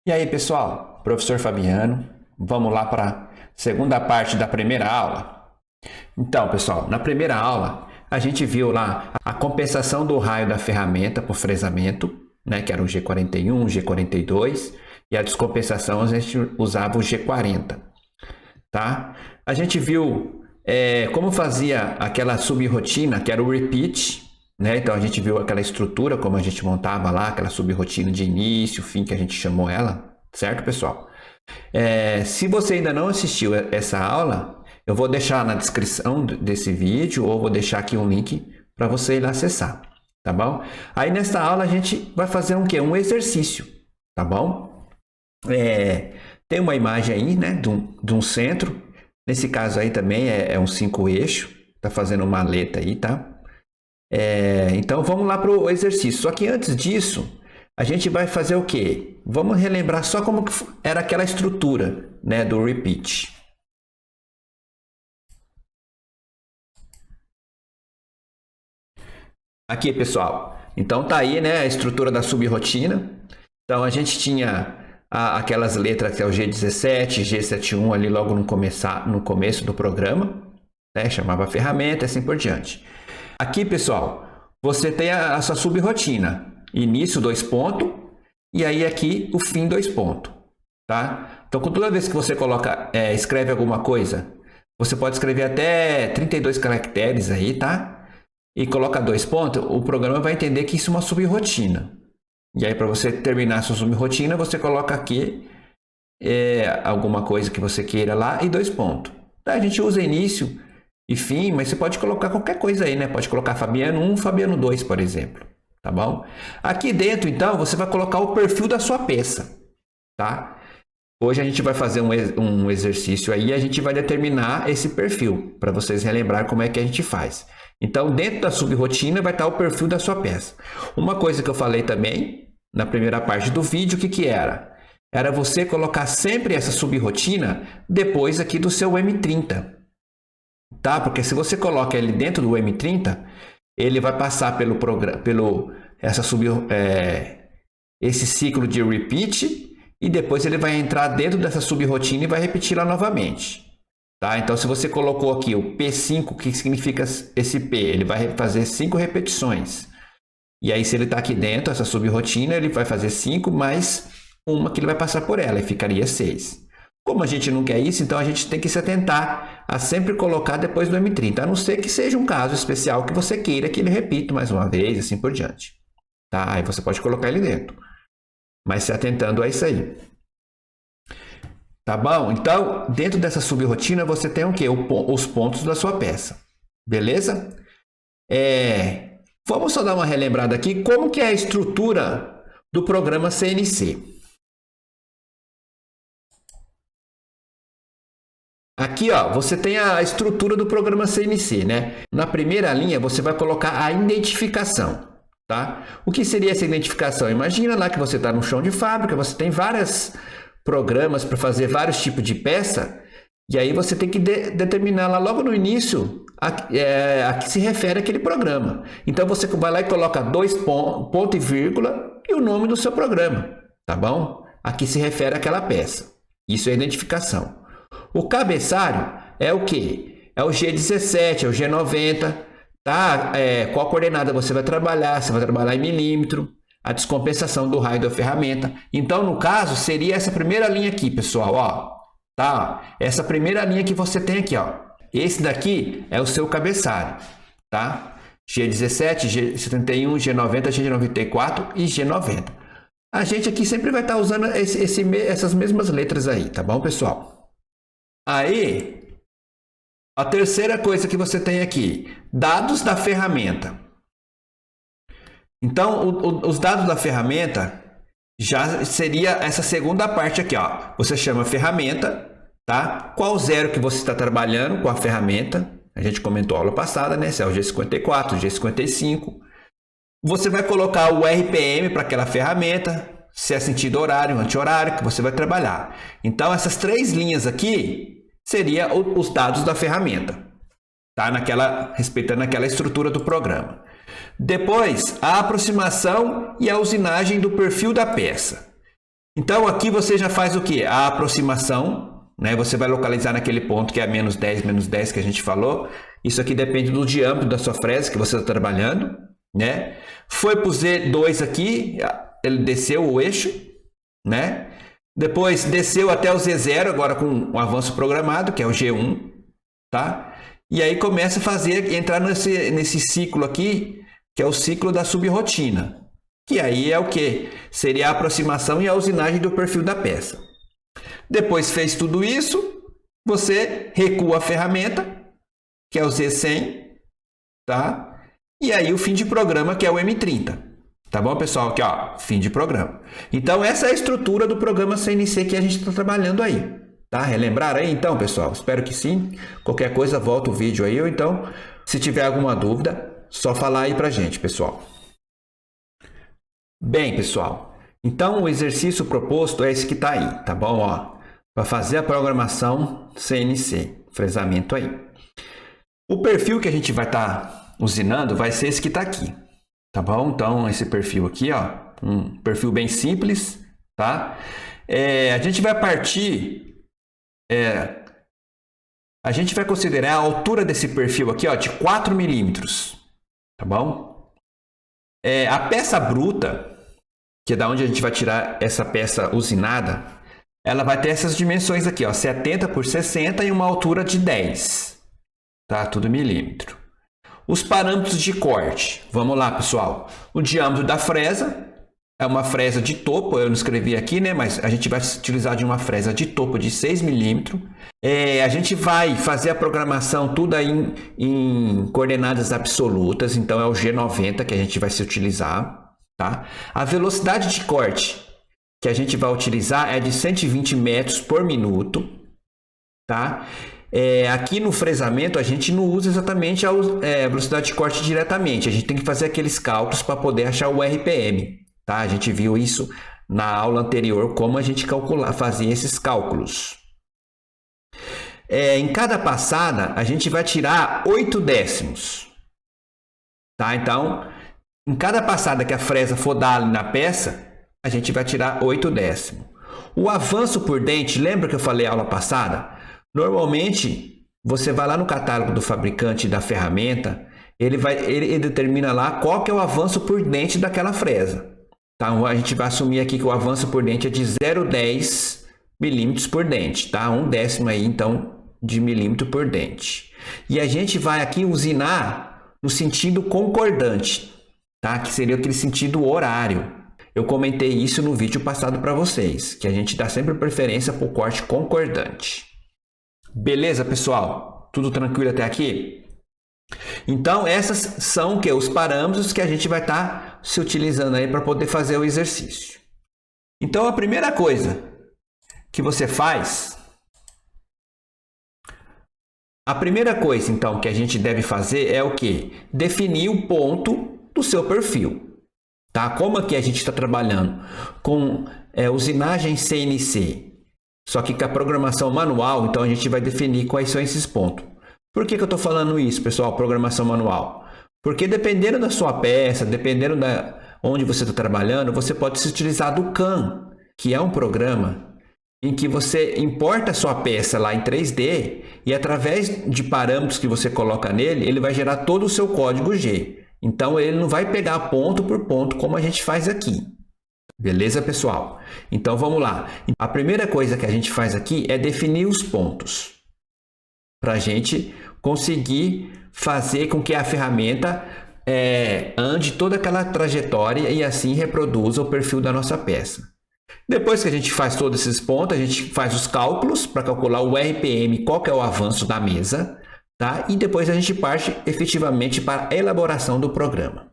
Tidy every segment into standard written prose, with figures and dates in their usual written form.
E aí, pessoal? Professor Fabiano, vamos lá para a segunda parte da primeira aula. Então, pessoal, na primeira aula, a gente viu lá a compensação do raio da ferramenta por fresamento, né, que era o G41, G42, e a descompensação a gente usava o G40, tá? A gente viu como fazia aquela subrotina, que era o repeat, né? Então, a gente viu aquela estrutura, como a gente montava lá, aquela subrotina de início, fim, que a gente chamou ela, certo, pessoal? Se você ainda não assistiu essa aula, eu vou deixar na descrição desse vídeo ou vou deixar aqui um link para você ir lá acessar, tá bom? Aí nesta aula a gente vai fazer um quê? Um exercício, tá bom? Tem uma imagem aí, né, de um centro. Nesse caso aí também é um 5 eixo, tá fazendo uma maleta aí, tá? Então vamos lá para o exercício. Só que antes disso, a gente vai fazer o quê? Vamos relembrar só como que era aquela estrutura, né, do repeat. Aqui, pessoal. Então tá aí, né, a estrutura da subrotina. Então a gente tinha aquelas letras que é o G17, G71 ali logo no começo do programa, né, chamava ferramenta e assim por diante. Aqui, pessoal, você tem a sua subrotina. Início, 2 pontos, e aí aqui o fim, 2 pontos, tá? Então, toda vez que você escreve alguma coisa, você pode escrever até 32 caracteres aí, tá? E coloca 2 pontos, o programa vai entender que isso é uma subrotina. E aí, para você terminar a sua subrotina, você coloca aqui alguma coisa que você queira lá e 2 pontos. Tá? A gente usa início e fim, mas você pode colocar qualquer coisa aí, né? Pode colocar Fabiano 1, Fabiano 2, por exemplo. Tá bom? Aqui dentro, então, você vai colocar o perfil da sua peça, tá? Hoje a gente vai fazer um exercício aí e a gente vai determinar esse perfil, para vocês relembrar como é que a gente faz. Então, dentro da subrotina vai estar o perfil da sua peça. Uma coisa que eu falei também, na primeira parte do vídeo, o que era? Era você colocar sempre essa subrotina depois aqui do seu M30. Tá? Porque se você coloca ele dentro do M30, ele vai passar esse ciclo de repeat e depois ele vai entrar dentro dessa subrotina e vai repetir lá novamente. Tá? Então, se você colocou aqui o P5, que significa esse P? Ele vai fazer 5 repetições. E aí, se ele está aqui dentro, essa subrotina, ele vai fazer 5 mais uma que ele vai passar por ela, e ficaria 6. Como a gente não quer isso, então a gente tem que se atentar a sempre colocar depois do M30, a não ser que seja um caso especial que você queira que ele repita mais uma vez, assim por diante. Tá? Aí você pode colocar ele dentro. Mas se atentando a isso aí. Tá bom? Então, dentro dessa subrotina, você tem o quê? Os pontos da sua peça. Beleza? Vamos só dar uma relembrada aqui. Como que é a estrutura do programa CNC? Aqui, ó, você tem a estrutura do programa CNC, né? Na primeira linha, você vai colocar a identificação, tá? O que seria essa identificação? Imagina lá que você está no chão de fábrica, você tem vários programas para fazer vários tipos de peça, e aí você tem que determinar lá logo no início a que se refere aquele programa. Então, você vai lá e coloca 2 ponto e vírgula e o nome do seu programa, tá bom? A que se refere àquela peça. Isso é identificação. O cabeçalho é o que? É o G17, é o G90, tá? Qual coordenada você vai trabalhar? Você vai trabalhar em milímetro, a descompensação do raio da ferramenta. Então, no caso, seria essa primeira linha aqui, pessoal, ó. Tá? Essa primeira linha que você tem aqui, ó. Esse daqui é o seu cabeçalho, tá? G17, G71, G90, G94 e G90. A gente aqui sempre vai estar usando essas mesmas letras aí, tá bom, pessoal? Aí, a terceira coisa que você tem aqui, dados da ferramenta. Então, os dados da ferramenta já seria essa segunda parte aqui, ó. Você chama ferramenta, tá? Qual zero que você está trabalhando com a ferramenta? A gente comentou aula passada, né? Se é o G54, G55. Você vai colocar o RPM para aquela ferramenta, se é sentido horário, anti-horário, que você vai trabalhar. Então, essas 3 linhas aqui seria os dados da ferramenta, tá? Respeitando aquela estrutura do programa. Depois, a aproximação e a usinagem do perfil da peça. Então, aqui você já faz o quê? A aproximação, né? Você vai localizar naquele ponto que é menos 10 que a gente falou. Isso aqui depende do diâmetro da sua fresa que você está trabalhando, né? Foi para o Z2 aqui, ele desceu o eixo, né? Depois desceu até o Z0, agora com um avanço programado, que é o G1, tá? E aí começa a entrar nesse ciclo aqui, que é o ciclo da subrrotina. Que aí é o que? Seria a aproximação e a usinagem do perfil da peça. Depois fez tudo isso, você recua a ferramenta, que é o Z100, tá? E aí o fim de programa, que é o M30. Tá bom, pessoal? Aqui, ó, fim de programa. Então, essa é a estrutura do programa CNC que a gente está trabalhando aí. Tá? Relembrar aí, então, pessoal? Espero que sim. Qualquer coisa, volta o vídeo aí, ou então, se tiver alguma dúvida, só falar aí pra gente, pessoal. Bem, pessoal, então o exercício proposto é esse que está aí, tá bom? Para fazer a programação CNC, fresamento aí. O perfil que a gente vai estar usinando vai ser esse que está aqui, tá bom? Então, esse perfil aqui, ó, um perfil bem simples, tá? A gente vai partir, a gente vai considerar a altura desse perfil aqui, ó, de 4 milímetros, tá bom? A peça bruta, que é da onde a gente vai tirar essa peça usinada, ela vai ter essas dimensões aqui, ó, 70 por 60 e uma altura de 10, tá? Tudo milímetro. Os parâmetros de corte, vamos lá, pessoal. O diâmetro da fresa é uma fresa de topo, eu não escrevi aqui, né? Mas a gente vai utilizar de uma fresa de topo de 6 milímetros. A gente vai fazer a programação tudo aí em coordenadas absolutas, então é o G90 que a gente vai se utilizar. Tá? A velocidade de corte que a gente vai utilizar é de 120 metros por minuto. Tá? Aqui no fresamento a gente não usa exatamente a velocidade de corte diretamente. A gente tem que fazer aqueles cálculos para poder achar o RPM. Tá? A gente viu isso na aula anterior, como a gente fazia esses cálculos. Em cada passada a gente vai tirar 8 décimos. Tá? Então, em cada passada que a fresa for dar ali na peça, a gente vai tirar 8 décimos. O avanço por dente, lembra que eu falei aula passada? Normalmente, você vai lá no catálogo do fabricante da ferramenta, ele determina lá qual que é o avanço por dente daquela fresa. Então, a gente vai assumir aqui que o avanço por dente é de 0,10 milímetros por dente, tá? 1 décimo aí, então, de milímetro por dente. E a gente vai aqui usinar no sentido concordante. Tá? Que seria aquele sentido horário. Eu comentei isso no vídeo passado para vocês, que a gente dá sempre preferência para o corte concordante. Beleza, pessoal? Tudo tranquilo até aqui? Então, essas são os parâmetros que a gente vai estar se utilizando aí para poder fazer o exercício. Então, a primeira coisa que você faz... A primeira coisa, então, que a gente deve fazer é o quê? Definir o ponto do seu perfil, tá? Como aqui a gente está trabalhando com usinagem CNC, só que com a programação manual, então a gente vai definir quais são esses pontos. Por que eu estou falando isso, pessoal? Programação manual. Porque dependendo da sua peça, dependendo da onde você está trabalhando, você pode se utilizar do CAM, que é um programa em que você importa a sua peça lá em 3D e através de parâmetros que você coloca nele, ele vai gerar todo o seu código G. Então, ele não vai pegar ponto por ponto como a gente faz aqui. Beleza, pessoal? Então, vamos lá. A primeira coisa que a gente faz aqui é definir os pontos. Para a gente conseguir fazer com que a ferramenta ande toda aquela trajetória e assim reproduza o perfil da nossa peça. Depois que a gente faz todos esses pontos, a gente faz os cálculos para calcular o RPM, qual que é o avanço da mesa. Tá? E depois a gente parte efetivamente para a elaboração do programa.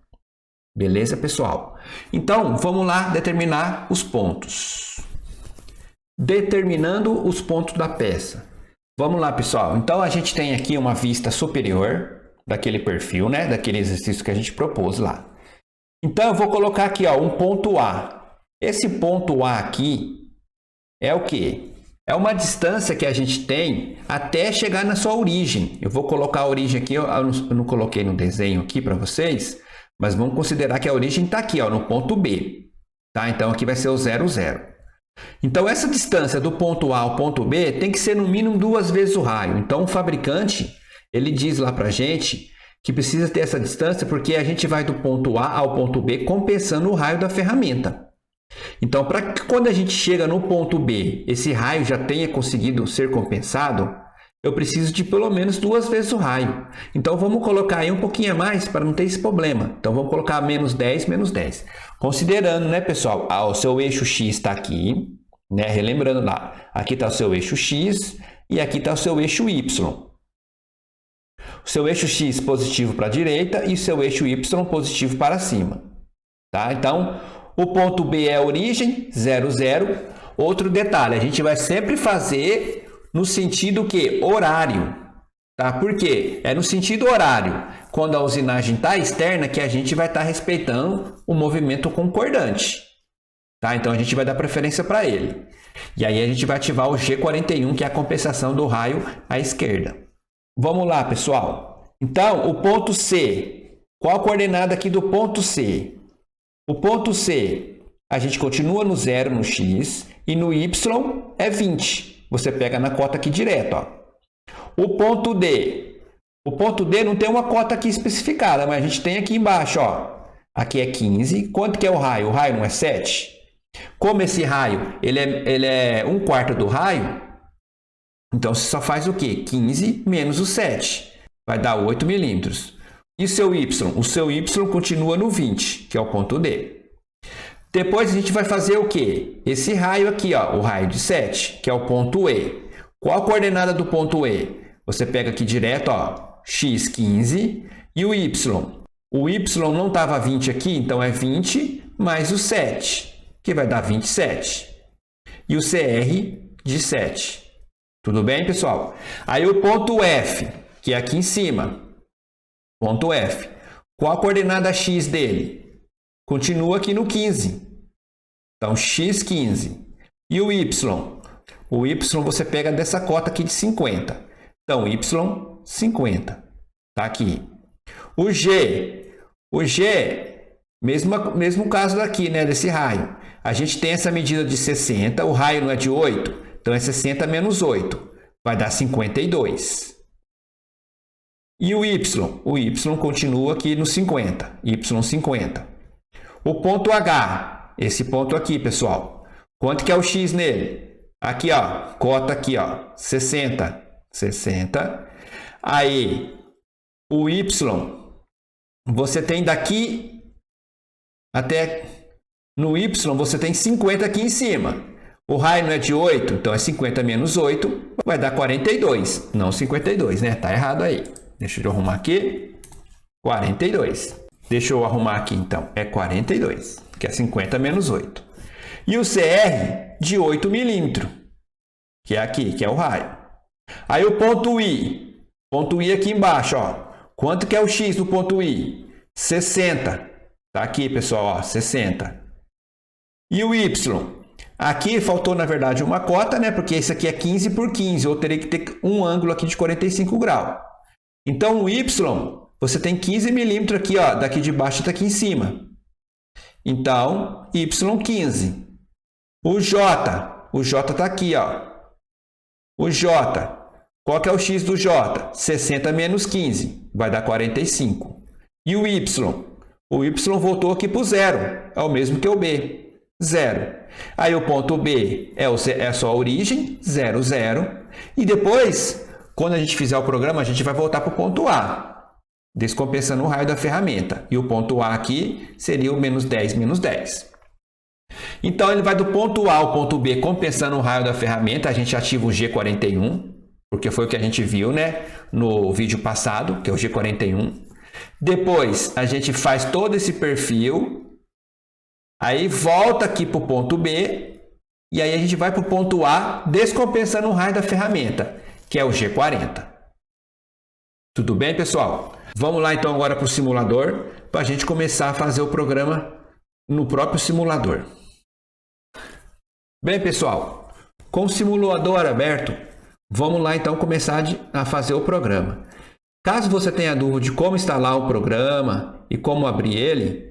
Beleza, pessoal? Então, vamos lá determinar os pontos. Determinando os pontos da peça. Vamos lá, pessoal. Então, a gente tem aqui uma vista superior daquele perfil, né? Daquele exercício que a gente propôs lá. Então, eu vou colocar aqui, ó, um ponto A. Esse ponto A aqui é o quê? É uma distância que a gente tem até chegar na sua origem. Eu vou colocar a origem aqui, eu não coloquei no desenho aqui para vocês, mas vamos considerar que a origem está aqui, ó, no ponto B. Tá? Então, aqui vai ser o 0, 0. Então, essa distância do ponto A ao ponto B tem que ser no mínimo 2 vezes o raio. Então, o fabricante, ele diz lá para a gente que precisa ter essa distância porque a gente vai do ponto A ao ponto B compensando o raio da ferramenta. Então, para que quando a gente chega no ponto B, esse raio já tenha conseguido ser compensado, eu preciso de pelo menos 2 vezes o raio. Então, vamos colocar aí um pouquinho a mais para não ter esse problema. Então, vamos colocar menos 10, menos 10. Considerando, né, pessoal, o seu eixo X está aqui, né? Relembrando lá, aqui está o seu eixo X e aqui está o seu eixo Y. O seu eixo X positivo para a direita e o seu eixo Y positivo para cima. Tá? Então, o ponto B é a origem, 0, 0. Outro detalhe, a gente vai sempre fazer no sentido que? Horário. Tá? Por quê? É no sentido horário. Quando a usinagem está externa, que a gente vai estar respeitando o movimento concordante. Tá? Então, a gente vai dar preferência para ele. E aí, a gente vai ativar o G41, que é a compensação do raio à esquerda. Vamos lá, pessoal. Então, o ponto C. Qual a coordenada aqui do ponto C? O ponto C, a gente continua no 0 no X e no Y é 20. Você pega na cota aqui direto. Ó. O ponto D. O ponto D não tem uma cota aqui especificada, mas a gente tem aqui embaixo. Ó. Aqui é 15. Quanto que é o raio? O raio não é 7? Como esse raio ele é 1/4 do raio, então você só faz o quê? 15 menos o 7. Vai dar 8 milímetros. E o seu Y? O seu Y continua no 20, que é o ponto D. Depois a gente vai fazer o quê? Esse raio aqui, ó, o raio de 7, que é o ponto E. Qual a coordenada do ponto E? Você pega aqui direto, ó, X 15 e o Y. O Y não estava 20 aqui, então é 20 mais o 7, que vai dar 27. E o CR de 7. Tudo bem, pessoal? Aí o ponto F, que é aqui em cima. Ponto F. Qual a coordenada X dele? Continua aqui no 15. Então, x 15. E o Y? O Y você pega dessa cota aqui de 50. Então, Y 50. Está aqui. O G. O G, mesmo caso daqui, né, desse raio. A gente tem essa medida de 60. O raio não é de 8. Então, é 60 menos 8. Vai dar 52. E o Y? O Y continua aqui no 50. Y 50. O ponto H. Esse ponto aqui, pessoal. Quanto que é o X nele? Aqui, ó. Cota aqui, ó. 60. 60. Aí, o Y. Você tem daqui até no Y, você tem 50 aqui em cima. O raio não é de 8, então é 50 menos 8, vai dar 42. Não 52, né? Tá errado aí. Deixa eu arrumar aqui. 42. Deixa eu arrumar aqui, então. É 42, que é 50 menos 8. E o CR de 8 milímetros, que é aqui, que é o raio. Aí o ponto I. Ponto I aqui embaixo, ó. Quanto que é o X do ponto I? 60. Tá aqui, pessoal, ó, 60. E o Y? Aqui faltou, na verdade, uma cota, né? Porque esse aqui é 15 por 15. Eu teria que ter um ângulo aqui de 45 graus. Então, o Y, você tem 15 milímetros aqui, ó, daqui de baixo até aqui em cima. Então, Y 15. O J está aqui, ó. O J, qual que é o X do J? 60 menos 15, vai dar 45. E o Y? O Y voltou aqui para o 0, é o mesmo que o B, 0. Aí o ponto B é só a origem, 0, 0. E depois, quando a gente fizer o programa, a gente vai voltar para o ponto A, descompensando o raio da ferramenta. E o ponto A aqui seria o menos 10, menos 10. Então, ele vai do ponto A ao ponto B compensando o raio da ferramenta. A gente ativa o G41, porque foi o que a gente viu, né, no vídeo passado, que é o G41. Depois, a gente faz todo esse perfil. Aí, volta aqui para o ponto B. E aí, a gente vai para o ponto A, descompensando o raio da ferramenta, que é o G40. Tudo bem, pessoal? Vamos lá, então, agora para o simulador, para a gente começar a fazer o programa no próprio simulador. Bem, pessoal, com o simulador aberto, vamos lá, então, começar a fazer o programa. Caso você tenha dúvida de como instalar o programa e como abrir ele,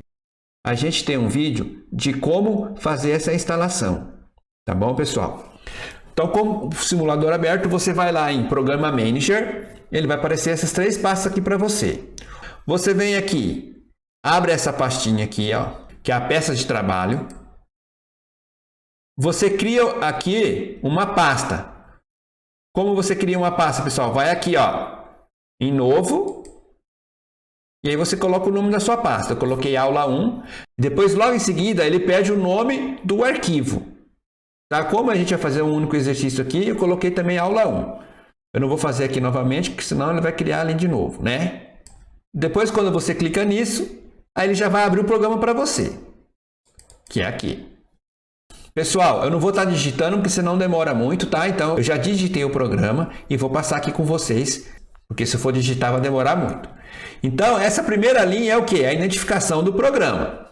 a gente tem um vídeo de como fazer essa instalação. Tá bom, pessoal? Então, como o simulador aberto, você vai lá em Programa Manager, ele vai aparecer esses 3 passos aqui para você. Você vem aqui, abre essa pastinha aqui, ó, que é a peça de trabalho. Você cria aqui uma pasta. Como você cria uma pasta, pessoal? Vai aqui, ó, em Novo. E aí você coloca o nome da sua pasta. Eu coloquei aula 1. Depois, logo em seguida, ele pede o nome do arquivo. Tá? Como a gente vai fazer um único exercício aqui, eu coloquei também aula 1. Eu não vou fazer aqui novamente, porque senão ele vai criar ali de novo, né? Depois, quando você clica nisso, aí ele já vai abrir o programa para você. Que é aqui. Pessoal, eu não vou estar digitando, porque senão demora muito, tá? Então, eu já digitei o programa e vou passar aqui com vocês, porque se eu for digitar vai demorar muito. Então, essa primeira linha é o quê? A identificação do programa.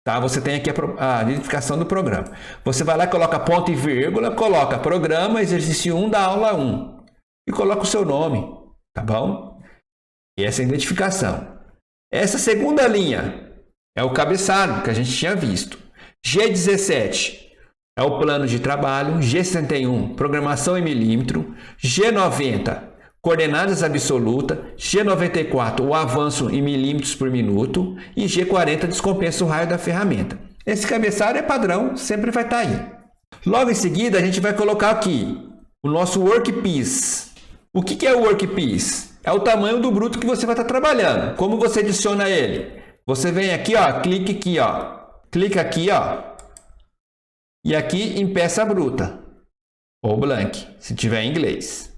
Tá? Você tem aqui a identificação do programa. Você vai lá, coloca ponto e vírgula, coloca programa, exercício 1 da aula 1. E coloca o seu nome, tá bom? E essa é a identificação. Essa segunda linha é o cabeçalho que a gente tinha visto. G17 é o plano de trabalho, G61, programação em milímetro, G90, coordenadas absolutas, G94, o avanço em milímetros por minuto e G40 descompensa o raio da ferramenta. Esse cabeçalho é padrão, sempre vai estar aí. Logo em seguida, a gente vai colocar aqui o nosso workpiece. O que é o workpiece? É o tamanho do bruto que você vai estar trabalhando. Como você adiciona ele? Você vem aqui, ó, clica aqui, ó. Clica aqui, ó, e aqui em peça bruta, ou blank, se tiver em inglês.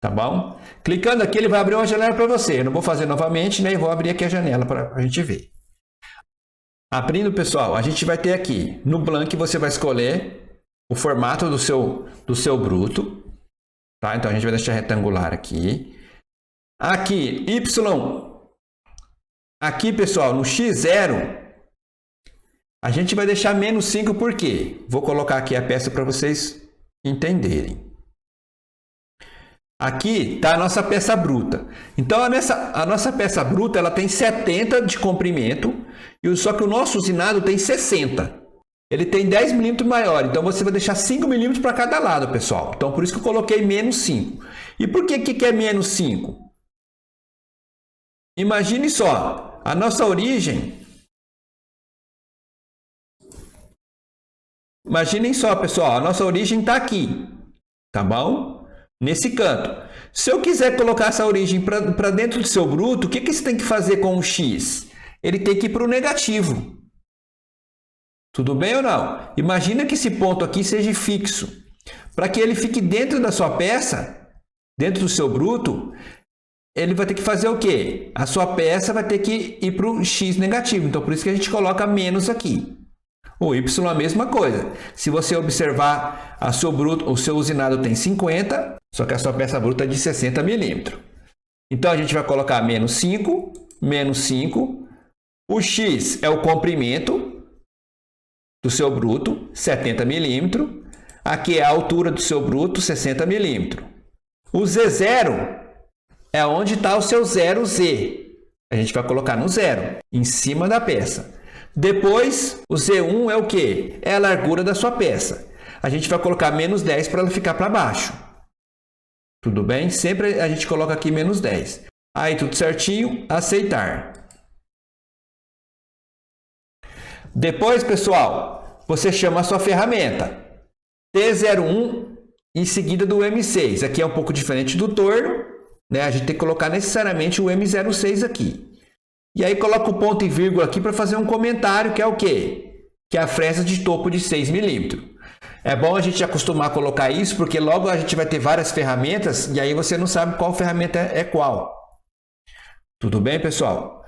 Tá bom? Clicando aqui, ele vai abrir uma janela para você. Eu não vou fazer novamente, né? Eu vou abrir aqui a janela para a gente ver. Abrindo, pessoal, a gente vai ter aqui, no blank, você vai escolher o formato do seu bruto. Tá? Então, a gente vai deixar retangular aqui. Aqui, Y. Aqui, pessoal, no X0... a gente vai deixar menos 5 por quê? Vou colocar aqui a peça para vocês entenderem. Aqui está a nossa peça bruta. Então, a nossa peça bruta ela tem 70 de comprimento, só que o nosso usinado tem 60. Ele tem 10 milímetros maior, então você vai deixar 5 milímetros para cada lado, pessoal. Então, por isso que eu coloquei menos 5. E por que é menos 5? Imagine só, a nossa origem... Imaginem só, pessoal, a nossa origem está aqui, tá bom? Nesse canto. Se eu quiser colocar essa origem para dentro do seu bruto, o que você tem que fazer com o X? Ele tem que ir para o negativo. Tudo bem ou não? Imagina que esse ponto aqui seja fixo. Para que ele fique dentro da sua peça, dentro do seu bruto, ele vai ter que fazer o quê? A sua peça vai ter que ir para o X negativo. Então, por isso que a gente coloca menos aqui. O Y a mesma coisa. Se você observar, o seu usinado tem 50, só que a sua peça bruta é de 60 milímetros. Então, a gente vai colocar menos 5, menos 5. O X é o comprimento do seu bruto, 70 milímetros. Aqui é a altura do seu bruto, 60 milímetros. O Z0 é onde está o seu 0Z. A gente vai colocar no 0, em cima da peça. Depois, o Z1 é o quê? É a largura da sua peça. A gente vai colocar menos 10 para ela ficar para baixo. Tudo bem? Sempre a gente coloca aqui menos 10. Aí, tudo certinho, aceitar. Depois, pessoal, você chama a sua ferramenta. T01 em seguida do M6. Aqui é um pouco diferente do torno, né? A gente tem que colocar necessariamente o M06 aqui. E aí coloca o ponto e vírgula aqui para fazer um comentário, que é o quê? Que é a fresa de topo de 6 milímetros. É bom a gente acostumar a colocar isso, porque logo a gente vai ter várias ferramentas e aí você não sabe qual ferramenta é qual. Tudo bem, pessoal?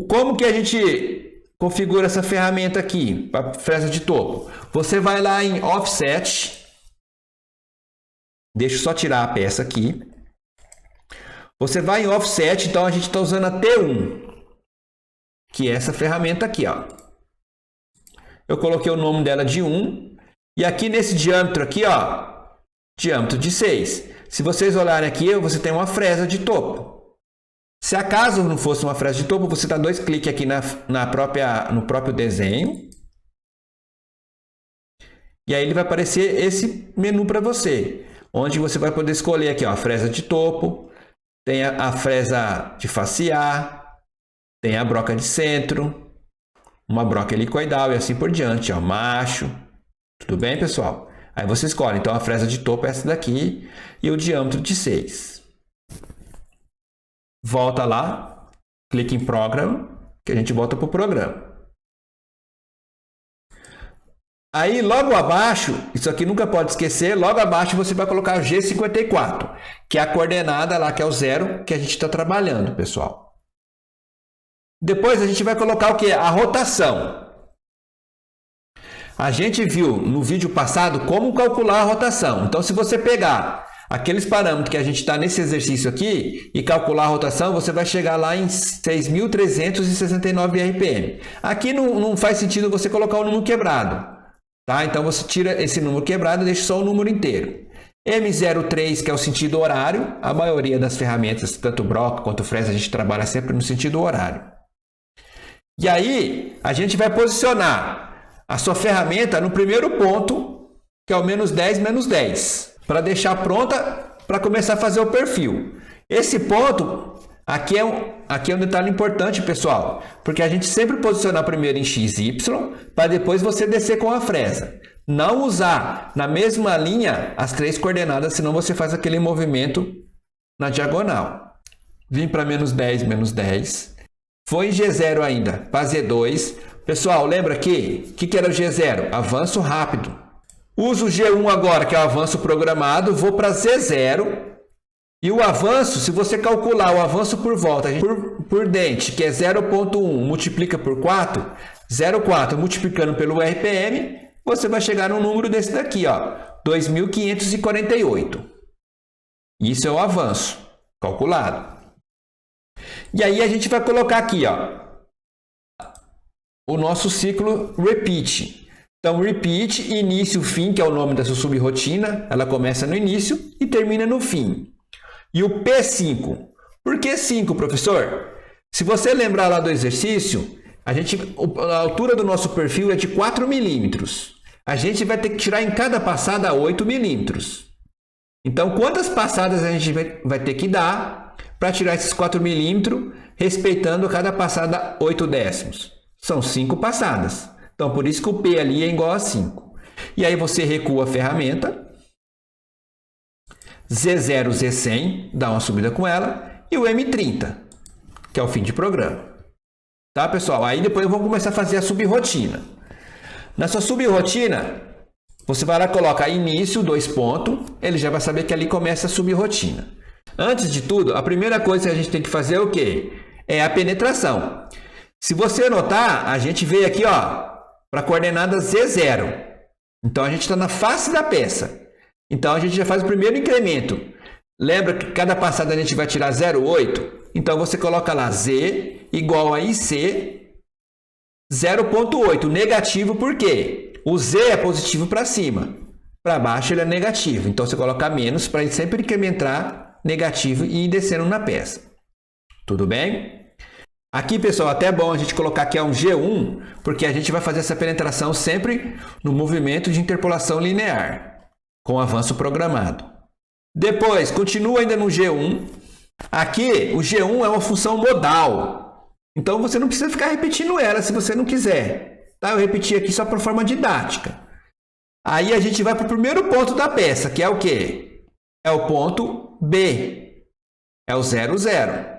Como que a gente configura essa ferramenta aqui, para fresa de topo? Você vai lá em Offset. Deixa eu só tirar a peça aqui. Você vai em Offset, então a gente está usando a T1. Que é essa ferramenta aqui, ó. Eu coloquei o nome dela de 1. E aqui nesse diâmetro aqui, ó, diâmetro de 6. Se vocês olharem aqui, você tem uma fresa de topo. Se acaso não fosse uma fresa de topo, você dá 2 cliques aqui no próprio desenho. E aí ele vai aparecer esse menu para você, onde você vai poder escolher aqui, ó, a fresa de topo, tem a fresa de facear, tem a broca de centro, uma broca helicoidal e assim por diante, ó, macho. Tudo bem, pessoal? Aí você escolhe, então a fresa de topo é essa daqui e o diâmetro de 6. Volta lá, clique em Program, que a gente volta para o programa. Aí, logo abaixo, isso aqui nunca pode esquecer, logo abaixo você vai colocar o G54, que é a coordenada lá, que é o 0 que a gente está trabalhando, pessoal. Depois a gente vai colocar o que? A rotação. A gente viu no vídeo passado como calcular a rotação. Então, se você pegar aqueles parâmetros que a gente está nesse exercício aqui e calcular a rotação, você vai chegar lá em 6.369 RPM. Aqui não faz sentido você colocar o número quebrado. Tá? Então, você tira esse número quebrado e deixa só o número inteiro. M03, que é o sentido horário. A maioria das ferramentas, tanto broca quanto fresa, a gente trabalha sempre no sentido horário. E aí, a gente vai posicionar a sua ferramenta no primeiro ponto, que é o menos 10, menos 10, para deixar pronta para começar a fazer o perfil. Esse ponto aqui é um detalhe importante, pessoal, porque a gente sempre posiciona primeiro em XY, para depois você descer com a fresa. Não usar na mesma linha as 3 coordenadas, senão você faz aquele movimento na diagonal. Vim para menos 10, menos 10. Foi em G0 ainda, para Z2. Pessoal, lembra que o que era o G0? Avanço rápido. Uso o G1 agora, que é o avanço programado, vou para Z0. E o avanço, se você calcular o avanço por volta, por dente, que é 0,1, multiplica por 4, 0,4 multiplicando pelo RPM, você vai chegar num número desse daqui, ó, 2.548. Isso é o avanço calculado. E aí a gente vai colocar aqui, ó, o nosso ciclo repeat. Então, repeat, início, fim, que é o nome dessa subrrotina, ela começa no início e termina no fim. E o P5. Por que 5, professor? Se você lembrar lá do exercício, a altura do nosso perfil é de 4 milímetros. A gente vai ter que tirar em cada passada 8 milímetros. Então, quantas passadas a gente vai ter que dar para tirar esses 4 milímetros, respeitando cada passada 8 décimos? São 5 passadas. Então, por isso que o P ali é igual a 5. E aí você recua a ferramenta. Z0, Z100, dá uma subida com ela, e o M30, que é o fim de programa. Tá, pessoal? Aí depois eu vou começar a fazer a subrrotina. Na sua subrrotina, você vai lá e coloca início, 2 pontos, ele já vai saber que ali começa a subrrotina. Antes de tudo, a primeira coisa que a gente tem que fazer é o quê? É a penetração. Se você notar, a gente veio aqui, ó, para a coordenada Z0. Então, a gente está na face da peça. Então, a gente já faz o primeiro incremento. Lembra que cada passada a gente vai tirar 0,8? Então, você coloca lá Z igual a IC 0,8. Negativo por quê? O Z é positivo para cima. Para baixo ele é negativo. Então, você coloca menos para sempre incrementar negativo e ir descendo na peça. Tudo bem? Aqui, pessoal, até é bom a gente colocar que é um G1, porque a gente vai fazer essa penetração sempre no movimento de interpolação linear, com avanço programado. Depois, continua ainda no G1. Aqui, o G1 é uma função modal. Então, você não precisa ficar repetindo ela se você não quiser. Tá? Eu repeti aqui só por forma didática. Aí, a gente vai para o primeiro ponto da peça, que é o quê? É o ponto B. É o 0, 0.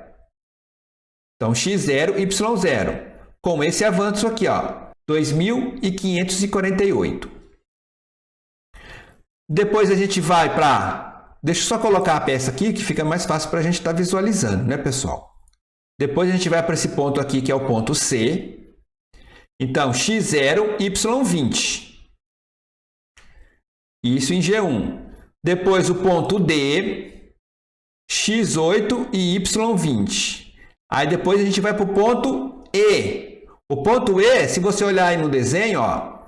Então, x0, y0. Com esse avanço aqui, ó, 2.548. Depois a gente vai para... Deixa eu só colocar a peça aqui, que fica mais fácil para a gente estar visualizando, né, pessoal? Depois a gente vai para esse ponto aqui, que é o ponto C. Então, x0, y20. Isso em G1. Depois o ponto D, x8 e y20. Aí depois a gente vai para o ponto E. O ponto E, se você olhar aí no desenho, ó,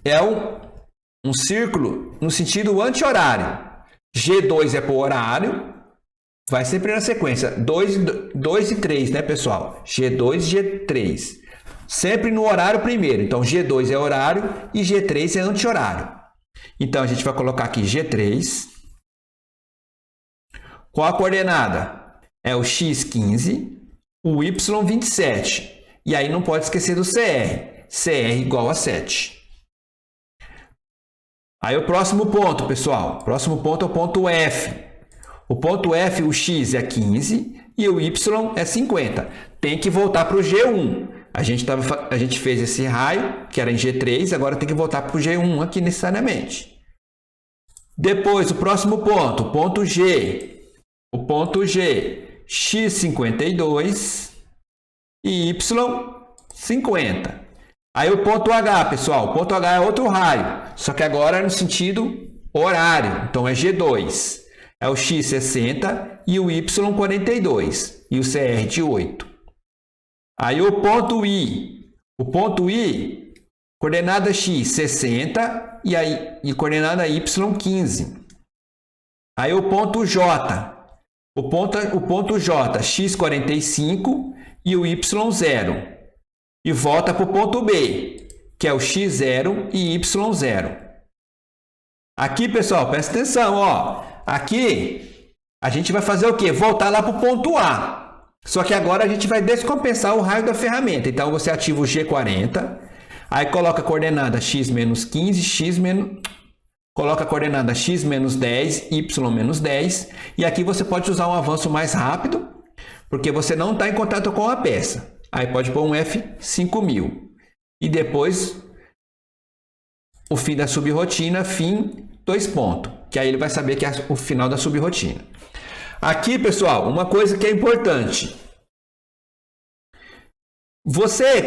é um círculo no sentido anti-horário. G2 é para o horário, vai sempre na sequência. 2 e 3, né, pessoal? G2 e G3. sempre no horário primeiro. Então, G2 é horário e G3 é anti-horário. Então, a gente vai colocar aqui G3. Qual a coordenada? É o x15, o y27. E aí não pode esquecer do CR. CR igual a 7. Aí o próximo ponto, pessoal. O próximo ponto é o ponto F. O ponto F, o x é 15 e o y é 50. Tem que voltar para o G1. A gente fez esse raio, que era em G3, agora tem que voltar para o G1 aqui necessariamente. Depois, o próximo ponto, o ponto G. O ponto G, x52 e y50. Aí o ponto H, pessoal, o ponto H é outro raio, só que agora é no sentido horário, então é G2. É o x 60 e o y 42 e o CR de 8. Aí o ponto I, coordenada x 60 e coordenada y 15. Aí o ponto J, o ponto J, x 45 e o y 0. E volta para o ponto B, que é o x0 e y0. Aqui, pessoal, presta atenção, ó. Aqui, a gente vai fazer o quê? Voltar lá para o ponto A. Só que agora a gente vai descompensar o raio da ferramenta. Então, você ativa o G40, aí coloca a coordenada x menos 15, coloca a coordenada x menos 10, y menos 10. E aqui você pode usar um avanço mais rápido, porque você não está em contato com a peça. Aí pode pôr um F5000. E depois, o fim da subrrotina, fim, 2 pontos. Que aí ele vai saber que é o final da subrrotina. Aqui, pessoal, uma coisa que é importante. Você,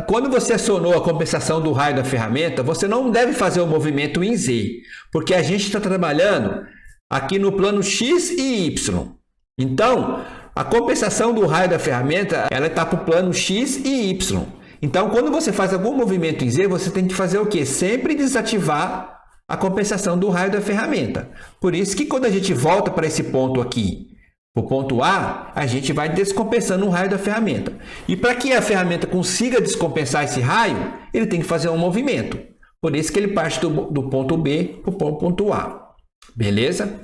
quando você acionou a compensação do raio da ferramenta, você não deve fazer o movimento em Z. Porque a gente está trabalhando aqui no plano X e Y. Então, a compensação do raio da ferramenta, ela está para o plano X e Y. Então, quando você faz algum movimento em Z, você tem que fazer o quê? Sempre desativar a compensação do raio da ferramenta. Por isso que quando a gente volta para esse ponto aqui, o ponto A, a gente vai descompensando o raio da ferramenta. E para que a ferramenta consiga descompensar esse raio, ele tem que fazer um movimento. Por isso que ele parte do ponto B para o ponto A. Beleza?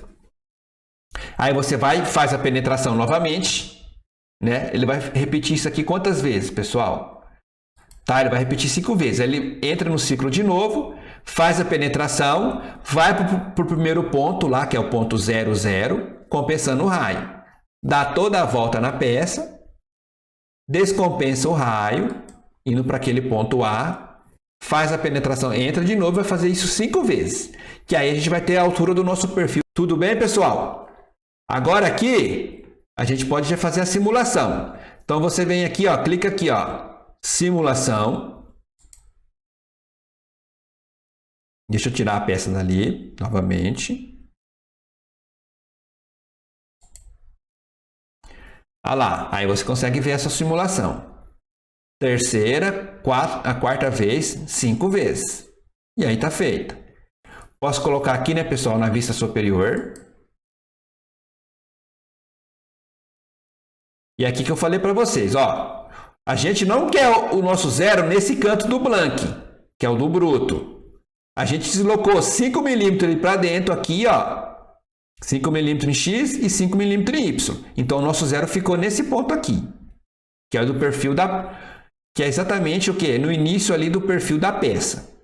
Aí você faz a penetração novamente, né? Ele vai repetir isso aqui quantas vezes, pessoal? Tá? Ele vai repetir 5 vezes. Aí ele entra no ciclo de novo, faz a penetração, vai para o primeiro ponto lá, que é o ponto 00, compensando o raio. Dá toda a volta na peça, descompensa o raio, indo para aquele ponto A, faz a penetração, entra de novo, vai fazer isso 5 vezes. Que aí a gente vai ter a altura do nosso perfil. Tudo bem, pessoal? Agora aqui, a gente pode já fazer a simulação. Então, você vem aqui, ó, clica aqui, ó, simulação. Deixa eu tirar a peça dali, novamente. Olha lá, aí você consegue ver essa simulação. Terceira, a quarta vez, 5 vezes. E aí tá feita. Posso colocar aqui, né, pessoal, na vista superior. E aqui que eu falei para vocês, ó, a gente não quer o nosso zero nesse canto do blank, que é o do bruto. A gente deslocou 5 milímetros para dentro aqui, ó, 5 milímetros em X e 5 milímetros em Y. Então, o nosso zero ficou nesse ponto aqui, que é do perfil que é exatamente o que? No início ali do perfil da peça.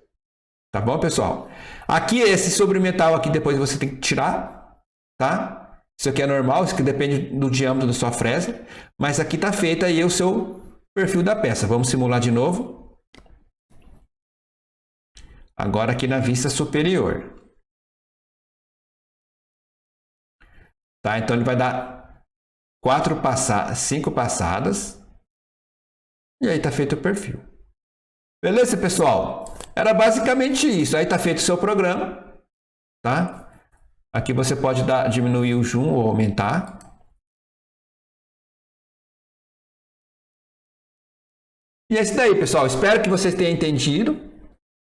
Tá bom, pessoal? Aqui, esse sobremetal aqui, depois você tem que tirar, tá? Isso aqui é normal, isso aqui depende do diâmetro da sua fresa. Mas aqui está feito aí o seu perfil da peça. Vamos simular de novo. Agora aqui na vista superior. Tá? Então ele vai dar 5 passadas. E aí está feito o perfil. Beleza, pessoal? Era basicamente isso. Aí está feito o seu programa. Tá? Aqui você pode diminuir o zoom ou aumentar. E é isso daí, pessoal. Espero que vocês tenham entendido.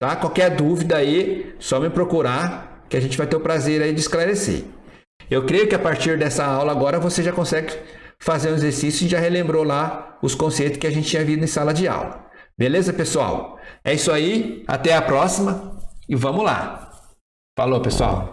Tá? Qualquer dúvida aí, só me procurar, que a gente vai ter o prazer aí de esclarecer. Eu creio que a partir dessa aula agora você já consegue fazer um exercício e já relembrou lá os conceitos que a gente tinha visto em sala de aula. Beleza, pessoal? É isso aí. Até a próxima e vamos lá. Falou, pessoal.